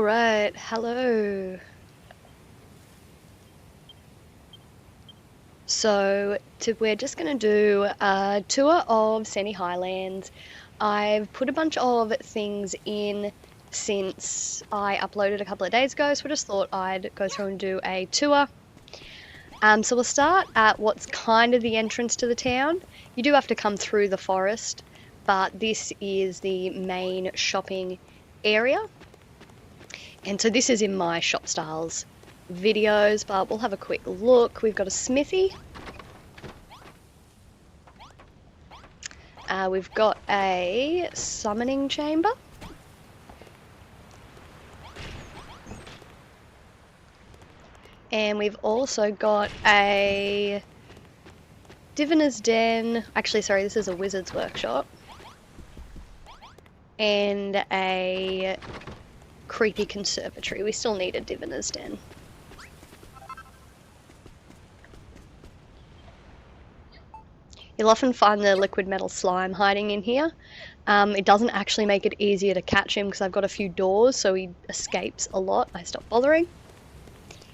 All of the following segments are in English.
Alright, hello. So, we're just going to do a tour of Sandy Highlands. I've put a bunch of things in since I uploaded a couple of days ago, so I just thought I'd go through and do a tour. So we'll start at what's kind of the entrance to the town. You do have to come through the forest, but this is the main shopping area. And so this is in my shop styles videos, but we'll have a quick look. We've got a smithy. We've got a summoning chamber. And we've also got a diviner's den. Actually, sorry, this is a wizard's workshop. And a creepy conservatory. We still need a diviner's den. You'll often find the liquid metal slime hiding in here. It doesn't actually make it easier to catch him because I've got a few doors, so he escapes a lot. I stop bothering.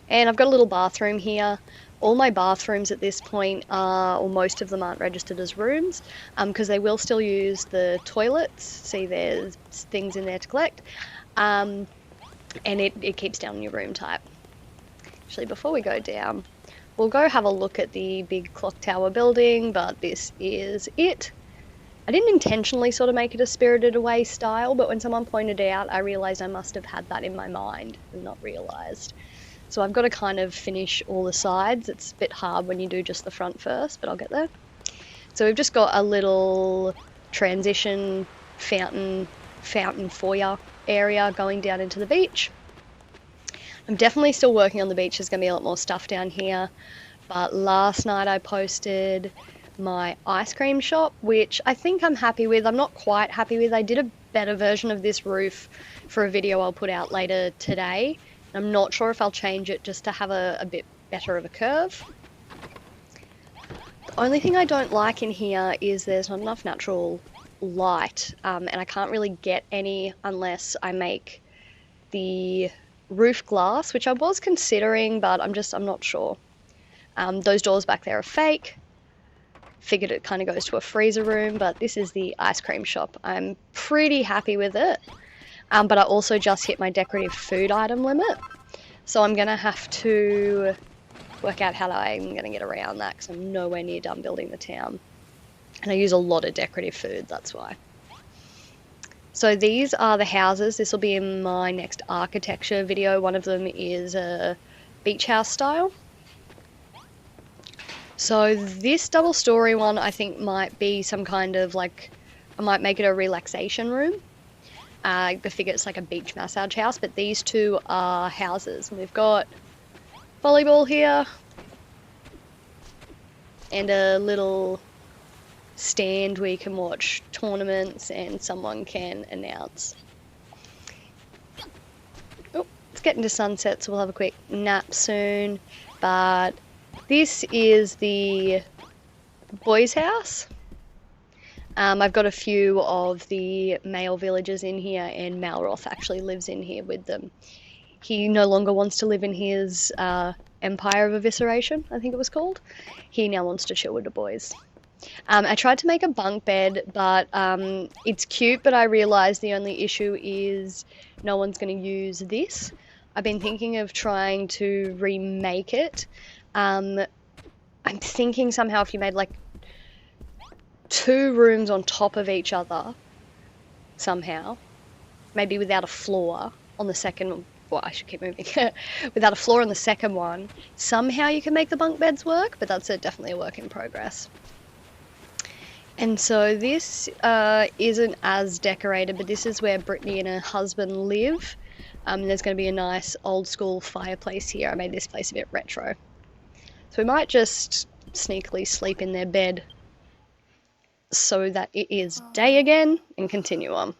And I've got a little bathroom here. All my bathrooms at this point are, or most of them aren't registered as rooms, because they will still use the toilets. See, there's things in there to collect. And it keeps down your room type. Actually, before we go down, we'll go have a look at the big clock tower building, but this is it. I didn't intentionally sort of make it a Spirited Away style, but when someone pointed it out, I realised I must have had that in my mind and not realised. So I've got to kind of finish all the sides. It's a bit hard when you do just the front first, but I'll get there. So we've just got a little transition fountain foyer area going down into the beach. I'm definitely still working on the beach. There's going to be a lot more stuff down here. But last night I posted my ice cream shop, which I think I'm happy with. I'm not quite happy with. I did a better version of this roof for a video I'll put out later today. I'm not sure if I'll change it just to have a bit better of a curve. The only thing I don't like in here is there's not enough natural light, and I can't really get any unless I make the roof glass, which I was considering, but I'm not sure. Those doors back there are fake. Figured it kind of goes to a freezer room, but this is the ice cream shop. I'm pretty happy with it. But I also just hit my decorative food item limit, so I'm going to have to work out how I'm going to get around that because I'm nowhere near done building the town. And I use a lot of decorative food, that's why. So these are the houses. This will be in my next architecture video. One of them is a beach house style. So this double story one I think might be some kind of like, I might make it a relaxation room. I figure it's like a beach massage house, but these two are houses. And we've got volleyball here and a little stand where you can watch tournaments and someone can announce. Oh, it's getting to sunset, so we'll have a quick nap soon. But this is the boys' house. I've got a few of the male villagers in here, and Malroth actually lives in here with them. He no longer wants to live in his Empire of Evisceration, I think it was called. He now wants to chill with the boys. I tried to make a bunk bed, but it's cute, but I realised the only issue is no one's going to use this. I've been thinking of trying to remake it. I'm thinking somehow if you made like 2 rooms on top of each other, somehow, maybe without a floor on the second, well, I should keep moving, without a floor on the second one, somehow you can make the bunk beds work, but that's definitely a work in progress. And so this isn't as decorated, but this is where Brittany and her husband live. There's going to be a nice old school fireplace here. I made this place a bit retro. So we might just sneakily sleep in their bed so that it is day again and continue on.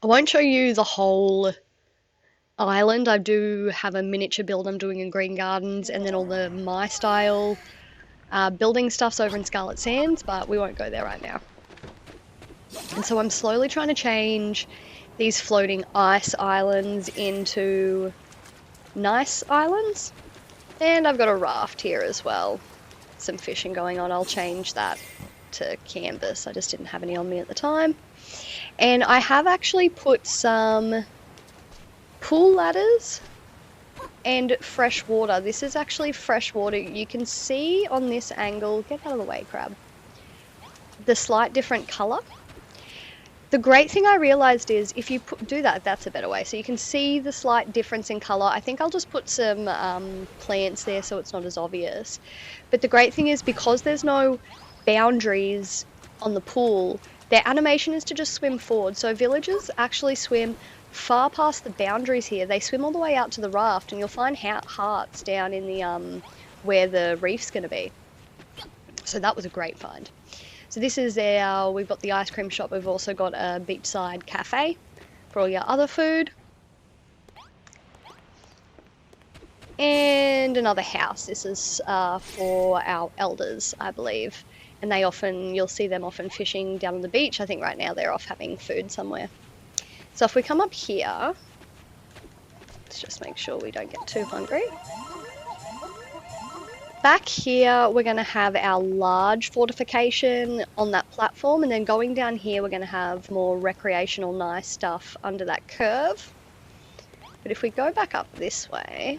I won't show you the whole island. I do have a miniature build I'm doing in Green Gardens, and then all the my style building stuff's over in Scarlet Sands, but we won't go there right now. And so I'm slowly trying to change these floating ice islands into nice islands. And I've got a raft here as well. Some fishing going on. I'll change that to canvas. I just didn't have any on me at the time. And I have actually put some pool ladders and fresh water. This is actually fresh water. You can see on this angle, get out of the way, crab, the slight different colour. The great thing I realised is if you do that, that's a better way. So you can see the slight difference in colour. I think I'll just put some plants there so it's not as obvious. But the great thing is because there's no boundaries on the pool, their animation is to just swim forward. So villagers actually swim far past the boundaries here. They swim all the way out to the raft, and you'll find hearts down in the where the reef's going to be. So that was a great find. So this is we've got the ice cream shop. We've also got a beachside cafe for all your other food. And another house. This is for our elders, I believe. And you'll see them often fishing down on the beach. I think right now they're off having food somewhere. So if we come up here, let's just make sure we don't get too hungry. Back here, we're going to have our large fortification on that platform, and then going down here, we're going to have more recreational, nice stuff under that curve. But if we go back up this way,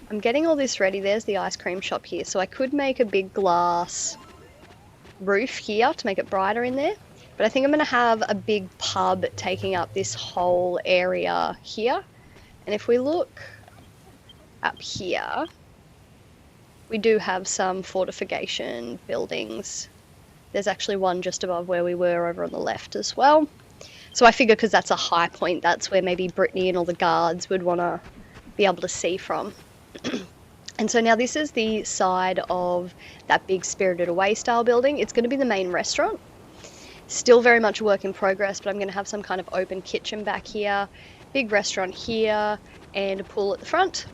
I'm getting all this ready. There's the ice cream shop here, so I could make a big glass roof here to make it brighter in there. But I think I'm going to have a big pub taking up this whole area here. And if we look up here, we do have some fortification buildings. There's actually one just above where we were over on the left as well. So I figure because that's a high point, that's where maybe Brittany and all the guards would want to be able to see from. And so now this is the side of that big Spirited Away style building. It's going to be the main restaurant. Still very much a work in progress, but I'm going to have some kind of open kitchen back here, big restaurant here, and a pool at the front.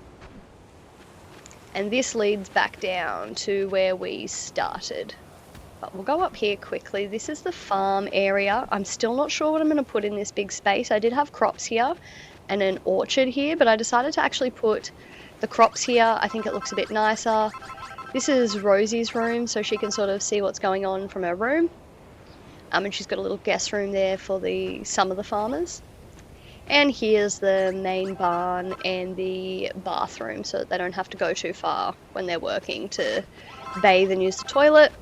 And this leads back down to where we started. But we'll go up here quickly. This is the farm area. I'm still not sure what I'm going to put in this big space. I did have crops here and an orchard here, but I decided to actually put the crops here. I think it looks a bit nicer. This is Rosie's room, so she can sort of see what's going on from her room. And she's got a little guest room there for some of the farmers. And here's the main barn and the bathroom so that they don't have to go too far when they're working to bathe and use the toilet.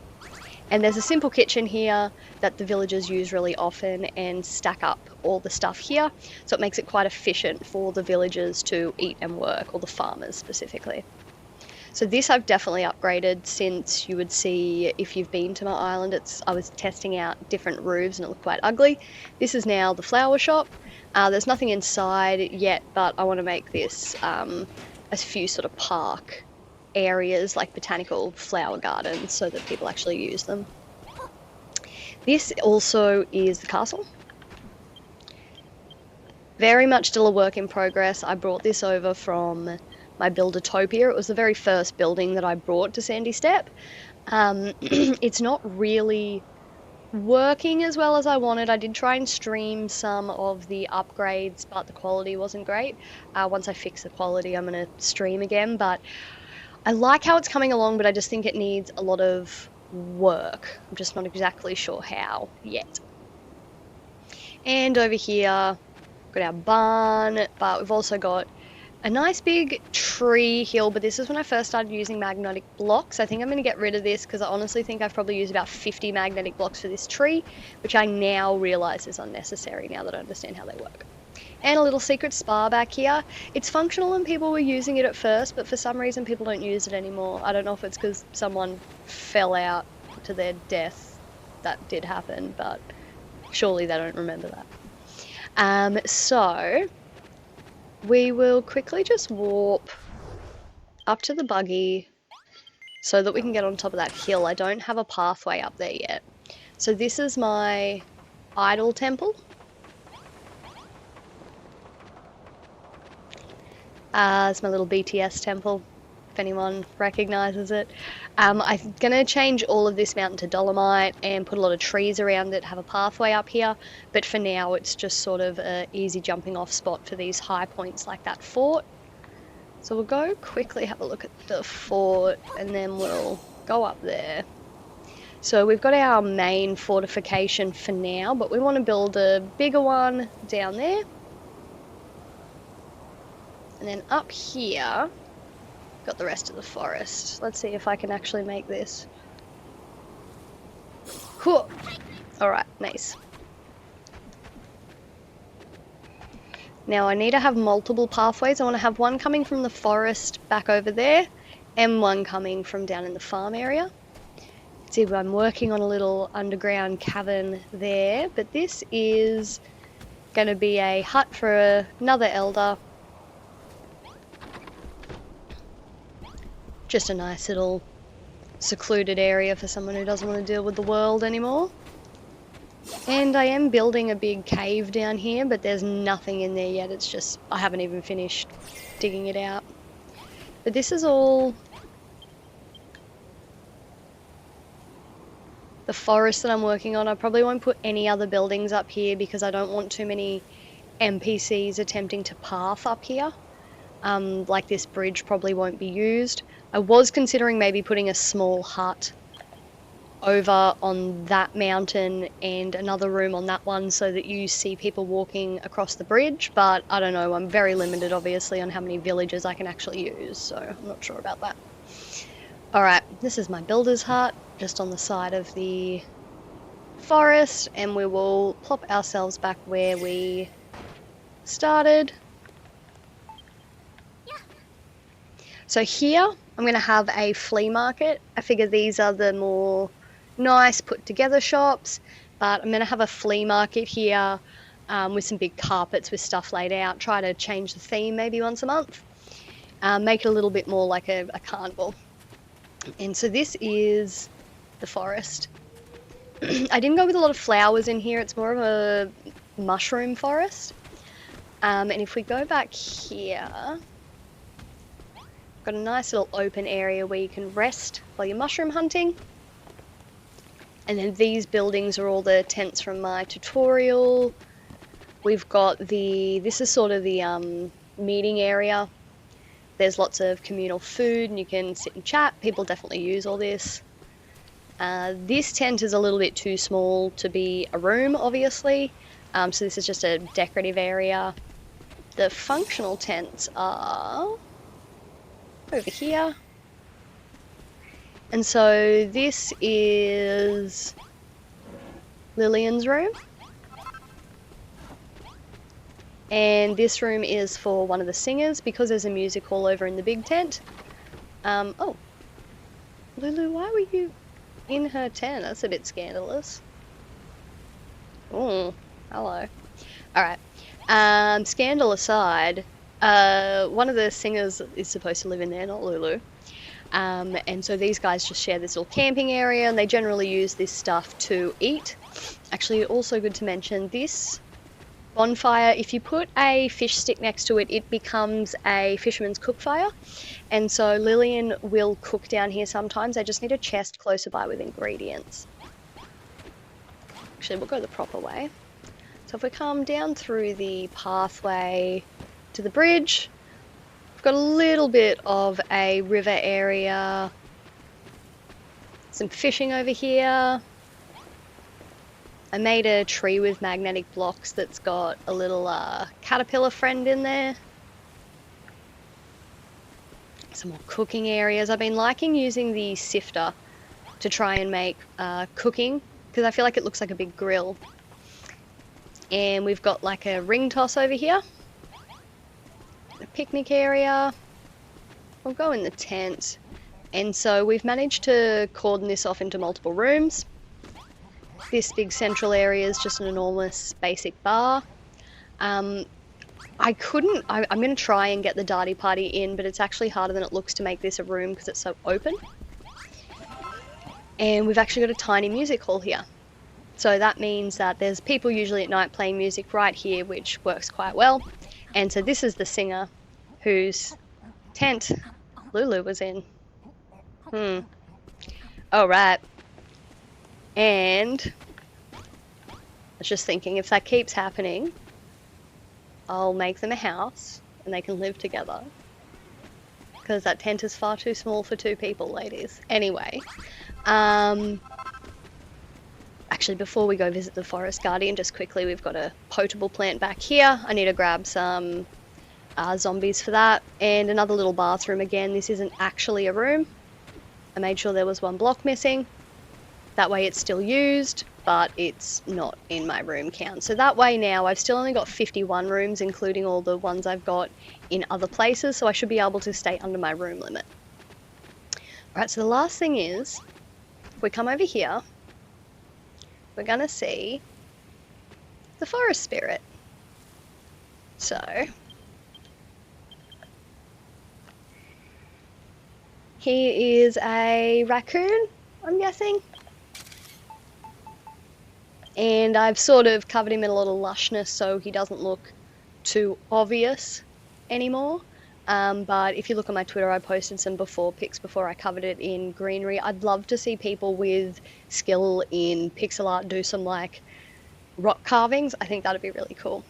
And there's a simple kitchen here that the villagers use really often and stack up all the stuff here. So it makes it quite efficient for the villagers to eat and work, or the farmers specifically. So this I've definitely upgraded since you would see if you've been to my island. I was testing out different roofs and it looked quite ugly. This is now the flower shop. There's nothing inside yet, but I want to make this a few sort of park areas like botanical flower gardens so that people actually use them. This also is the castle. Very much still a work in progress. I brought this over from my Buildertopia. It was the very first building that I brought to Sandy Step. It's not really working as well as I wanted. I did try and stream some of the upgrades, but the quality wasn't great. Once I fix the quality, I'm going to stream again, but I like how it's coming along, but I just think it needs a lot of work. I'm just not exactly sure how yet. And over here, got our barn, but we've also got a nice big tree hill, but this is when I first started using magnetic blocks. I think I'm going to get rid of this because I honestly think I've probably used about 50 magnetic blocks for this tree, which I now realise is unnecessary now that I understand how they work. And a little secret spa back here. It's functional and people were using it at first, but for some reason people don't use it anymore. I don't know if it's because someone fell out to their death. That did happen, but surely they don't remember that. So we will quickly just warp up to the buggy so that we can get on top of that hill. I don't have a pathway up there yet. So this is my idol temple. It's my little BTS temple. if anyone recognises it. I'm going to change all of this mountain to dolomite and put a lot of trees around it, have a pathway up here, but for now it's just sort of an easy jumping off spot for these high points like that fort. So we'll go quickly have a look at the fort and then we'll go up there. So we've got our main fortification for now, but we want to build a bigger one down there. And then up here, got the rest of the forest. Let's see if I can actually make this. Cool. Alright, nice. Now I need to have multiple pathways. I want to have one coming from the forest back over there, and one coming from down in the farm area. See, I'm working on a little underground cavern there, but this is going to be a hut for another elder. Just a nice little secluded area for someone who doesn't want to deal with the world anymore. And I am building a big cave down here, but there's nothing in there yet. It's just, I haven't even finished digging it out. But this is all the forest that I'm working on. I probably won't put any other buildings up here because I don't want too many NPCs attempting to path up here. Like this bridge probably won't be used. I was considering maybe putting a small hut over on that mountain and another room on that one so that you see people walking across the bridge, but I don't know, I'm very limited obviously on how many villages I can actually use, so I'm not sure about that. Alright, this is my builder's hut, just on the side of the forest, and we will plop ourselves back where we started. So here, I'm going to have a flea market. I figure these are the more nice put together shops, but I'm going to have a flea market here with some big carpets with stuff laid out. Try to change the theme maybe once a month. Make it a little bit more like a carnival. And so this is the forest. I didn't go with a lot of flowers in here. It's more of a mushroom forest. And if we go back here, got a nice little open area where you can rest while you're mushroom hunting. And then these buildings are all the tents from my tutorial. We've got this is sort of the meeting area. There's lots of communal food and you can sit and chat. People definitely use all this. This tent is a little bit too small to be a room, obviously. So this is just a decorative area. The functional tents are over here. And so this is Lillian's room. And this room is for one of the singers because there's a music hall over in the big tent. Oh. Lulu, why were you in her tent? That's a bit scandalous. Oh, hello. Alright. Scandal aside, one of the singers is supposed to live in there, not Lulu. And so these guys just share this little camping area and they generally use this stuff to eat. Actually, also good to mention, this bonfire, if you put a fish stick next to it, it becomes a fisherman's cook fire. And so Lillian will cook down here sometimes. I just need a chest closer by with ingredients. Actually, we'll go the proper way. So if we come down through the pathway to the bridge, we've got a little bit of a river area, some fishing over here. I made a tree with magnetic blocks that's got a little caterpillar friend in there. Some more cooking areas. I've been liking using the sifter to try and make cooking because I feel like it looks like a big grill. And we've got like a ring toss over here. A picnic area. We'll go in the tent. And so we've managed to cordon this off into multiple rooms. This big central area is just an enormous basic bar. I'm going to try and get the Darty Party in, but it's actually harder than it looks to make this a room because it's so open. And we've actually got a tiny music hall here. So that means that there's people usually at night playing music right here, which works quite well. And so this is the singer whose tent Lulu was in. Oh, right. And I was just thinking, if that keeps happening, I'll make them a house and they can live together. Because that tent is far too small for 2 people, ladies. Anyway, actually, before we go visit the forest guardian, just quickly, we've got a potable plant back here. I need to grab some zombies for that. And another little bathroom again. This isn't actually a room. I made sure there was 1 block missing. That way it's still used, but it's not in my room count. So that way now I've still only got 51 rooms, including all the ones I've got in other places, so I should be able to stay under my room limit. Alright, so the last thing is, if we come over here, we're gonna see the forest spirit. So, he is a raccoon, I'm guessing. And I've sort of covered him in a lot of lushness so he doesn't look too obvious anymore. But if you look at my Twitter, I posted some pics before I covered it in greenery. I'd love to see people with skill in pixel art do some like rock carvings. I think that'd be really cool.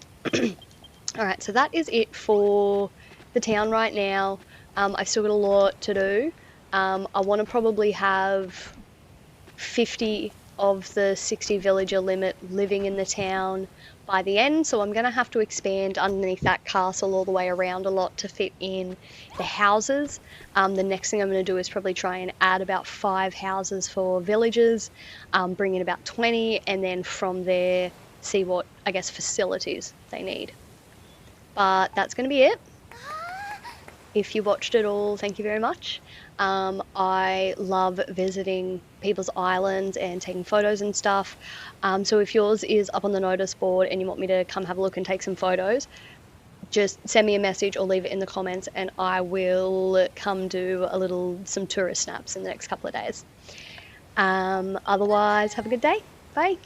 Alright, so that is it for the town right now. I've still got a lot to do. I want to probably have 50 of the 60 villager limit living in the town by the end, so I'm going to have to expand underneath that castle all the way around a lot to fit in the houses. The next thing I'm going to do is probably try and add about 5 houses for villagers, bring in about 20, and then from there see what, I guess, facilities they need. But that's going to be it. If you watched it all, thank you very much. I love visiting people's islands and taking photos and stuff. So if yours is up on the notice board and you want me to come have a look and take some photos, just send me a message or leave it in the comments and I will come do some tourist snaps in the next couple of days. Otherwise, have a good day. Bye.